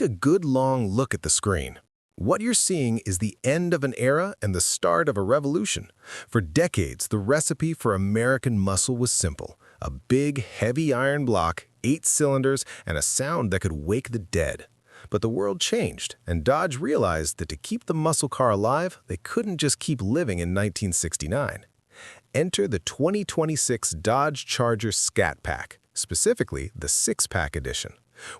Take a good long look at the screen. What you're seeing is the end of an era and the start of a revolution. For decades, the recipe for American muscle was simple: a big, heavy iron block, 8 cylinders, and a sound that could wake the dead. But the world changed, and Dodge realized that to keep the muscle car alive, they couldn't just keep living in 1969. Enter the 2026 Dodge Charger Scat Pack, specifically the Sixpack edition.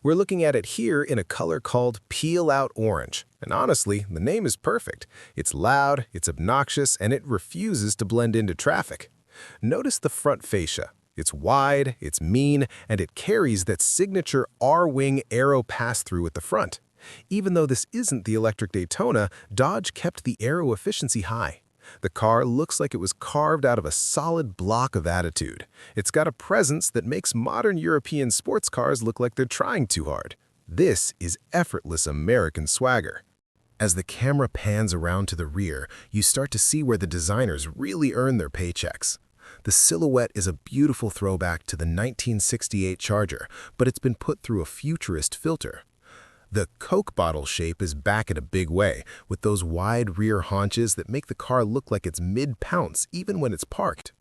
We're looking at it here in a color called Peel Out Orange. And honestly, the name is perfect. It's loud, it's obnoxious, and it refuses to blend into traffic. Notice the front fascia. It's wide, it's mean, and it carries that signature R-wing aero pass-through at the front. Even though this isn't the electric Daytona, Dodge kept the aero efficiency high. The car looks like it was carved out of a solid block of attitude. It's got a presence that makes modern European sports cars look like they're trying too hard. This is effortless American swagger. As the camera pans around to the rear, you start to see where the designers really earn their paychecks. The silhouette is a beautiful throwback to the 1968 Charger, but it's been put through a futurist filter. The Coke bottle shape is back in a big way, with those wide rear haunches that make the car look like it's mid-pounce even when it's parked.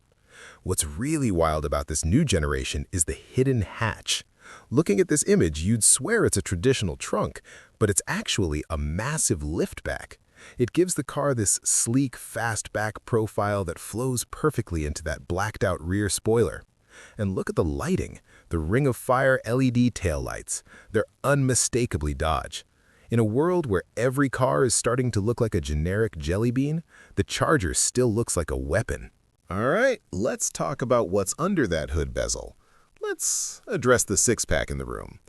What's really wild about this new generation is the hidden hatch. Looking at this image, you'd swear it's a traditional trunk, but it's actually a massive liftback. It gives the car this sleek, fastback profile that flows perfectly into that blacked-out rear spoiler. And look at the lighting, the Ring of Fire LED taillights. They're unmistakably Dodge. In a world where every car is starting to look like a generic jelly bean, the Charger still looks like a weapon. All right, let's talk about what's under that hood bezel. Let's address the six-pack in the room.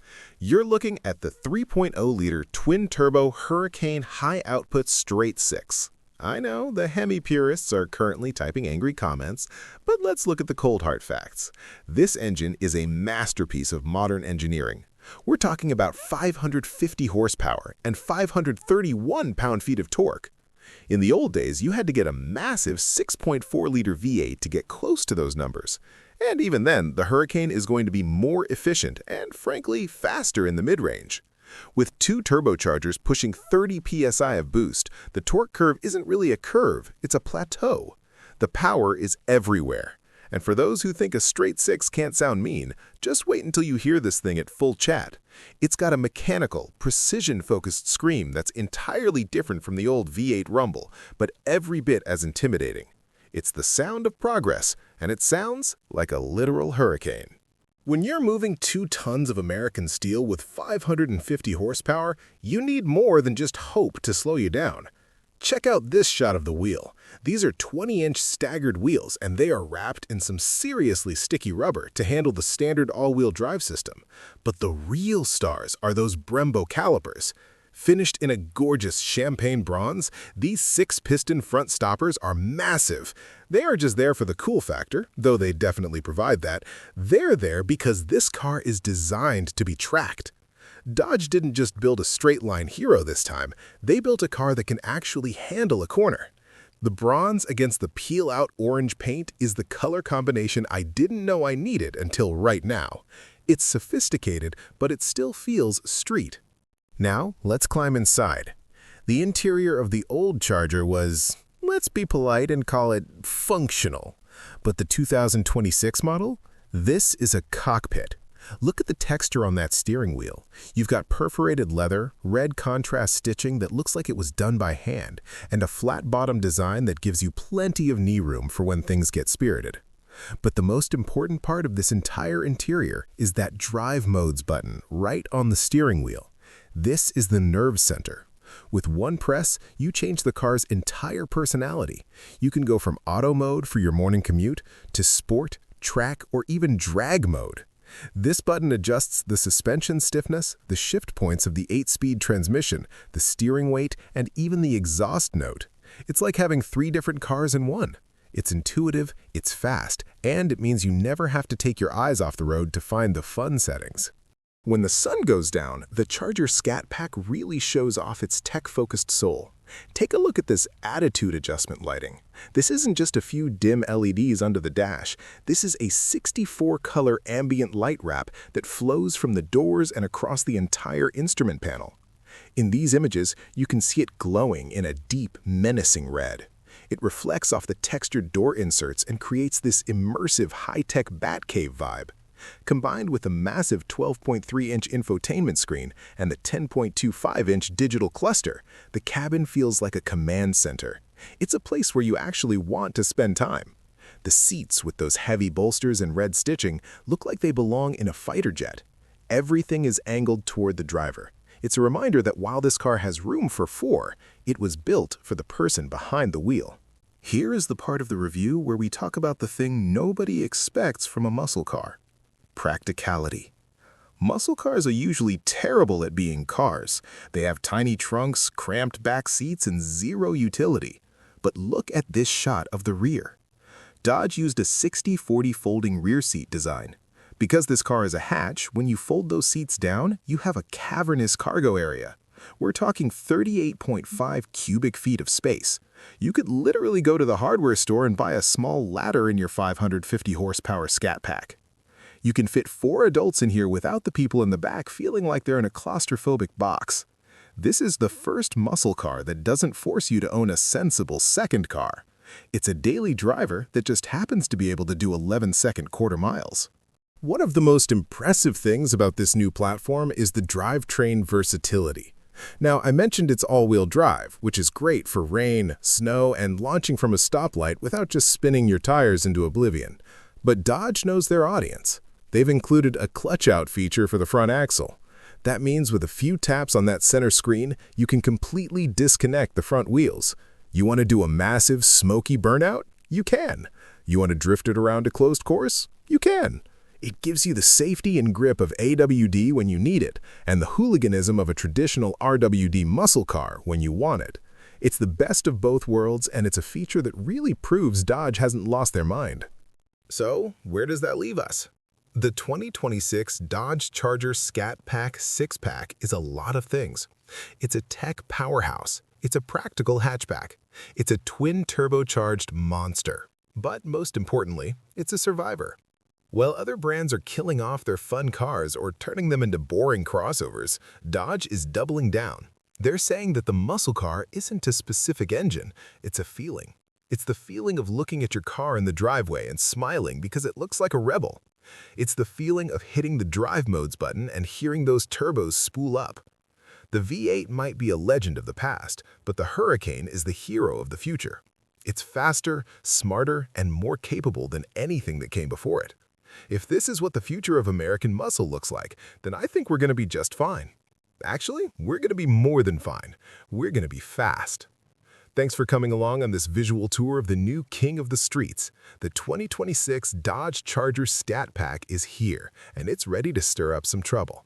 You're looking at the 3.0-liter twin-turbo Hurricane high-output straight six. I know the Hemi purists are currently typing angry comments, but let's look at the cold hard facts. This engine is a masterpiece of modern engineering. We're talking about 550 horsepower and 531 pound-feet of torque. In the old days, you had to get a massive 6.4-liter V8 to get close to those numbers. And even then, the Hurricane is going to be more efficient and, frankly, faster in the mid-range. With 2 turbochargers pushing 30 psi of boost, the torque curve isn't really a curve, it's a plateau. The power is everywhere. And for those who think a straight 6 can't sound mean, just wait until you hear this thing at full chat. It's got a mechanical, precision-focused scream that's entirely different from the old V8 rumble, but every bit as intimidating. It's the sound of progress, and it sounds like a literal hurricane. When you're moving 2 tons of American steel with 550 horsepower, you need more than just hope to slow you down. Check out this shot of the wheel. These are 20-inch staggered wheels, and they are wrapped in some seriously sticky rubber to handle the standard all-wheel drive system. But the real stars are those Brembo calipers. Finished in a gorgeous champagne bronze, these 6-piston front stoppers are massive. They are just there for the cool factor, though they definitely provide that. They're there because this car is designed to be tracked. Dodge didn't just build a straight-line hero this time. They built a car that can actually handle a corner. The bronze against the peel-out orange paint is the color combination I didn't know I needed until right now. It's sophisticated, but it still feels street. Now, let's climb inside. The interior of the old Charger was, let's be polite and call it functional. But the 2026 model? This is a cockpit. Look at the texture on that steering wheel. You've got perforated leather, red contrast stitching that looks like it was done by hand, and a flat bottom design that gives you plenty of knee room for when things get spirited. But the most important part of this entire interior is that drive modes button right on the steering wheel. This is the nerve center. With one press, you change the car's entire personality. You can go from auto mode for your morning commute to sport, track, or even drag mode. This button adjusts the suspension stiffness, the shift points of the 8-speed transmission, the steering weight, and even the exhaust note. It's like having 3 different cars in one. It's intuitive, it's fast, and it means you never have to take your eyes off the road to find the fun settings. When the sun goes down, the Charger Scat Pack really shows off its tech-focused soul. Take a look at this attitude adjustment lighting. This isn't just a few dim LEDs under the dash. This is a 64-color ambient light wrap that flows from the doors and across the entire instrument panel. In these images, you can see it glowing in a deep, menacing red. It reflects off the textured door inserts and creates this immersive high-tech Batcave vibe. Combined with a massive 12.3-inch infotainment screen and the 10.25-inch digital cluster, the cabin feels like a command center. It's a place where you actually want to spend time. The seats with those heavy bolsters and red stitching look like they belong in a fighter jet. Everything is angled toward the driver. It's a reminder that while this car has room for four, it was built for the person behind the wheel. Here is the part of the review where we talk about the thing nobody expects from a muscle car: practicality. Muscle cars are usually terrible at being cars. They have tiny trunks, cramped back seats, and zero utility. But look at this shot of the rear. Dodge used a 60/40 folding rear seat design. Because this car is a hatch, when you fold those seats down, you have a cavernous cargo area. We're talking 38.5 cubic feet of space. You could literally go to the hardware store and buy a small ladder in your 550 horsepower Scat Pack. You can fit 4 adults in here without the people in the back feeling like they're in a claustrophobic box. This is the first muscle car that doesn't force you to own a sensible second car. It's a daily driver that just happens to be able to do 11-second quarter miles. One of the most impressive things about this new platform is the drivetrain versatility. Now, I mentioned it's all-wheel drive, which is great for rain, snow, and launching from a stoplight without just spinning your tires into oblivion. But Dodge knows their audience. They've included a clutch-out feature for the front axle. That means with a few taps on that center screen, you can completely disconnect the front wheels. You want to do a massive, smoky burnout? You can. You want to drift it around a closed course? You can. It gives you the safety and grip of AWD when you need it, and the hooliganism of a traditional RWD muscle car when you want it. It's the best of both worlds, and it's a feature that really proves Dodge hasn't lost their mind. So, where does that leave us? The 2026 Dodge Charger Scat Pack Sixpack is a lot of things. It's a tech powerhouse. It's a practical hatchback. It's a twin turbocharged monster. But most importantly, it's a survivor. While other brands are killing off their fun cars or turning them into boring crossovers, Dodge is doubling down. They're saying that the muscle car isn't a specific engine, it's a feeling. It's the feeling of looking at your car in the driveway and smiling because it looks like a rebel. It's the feeling of hitting the drive modes button and hearing those turbos spool up. The V8 might be a legend of the past, but the Hurricane is the hero of the future. It's faster, smarter, and more capable than anything that came before it. If this is what the future of American muscle looks like, then I think we're going to be just fine. Actually, we're going to be more than fine. We're going to be fast. Thanks for coming along on this visual tour of the new king of the streets. The 2026 Dodge Charger Scat Pack is here, and it's ready to stir up some trouble.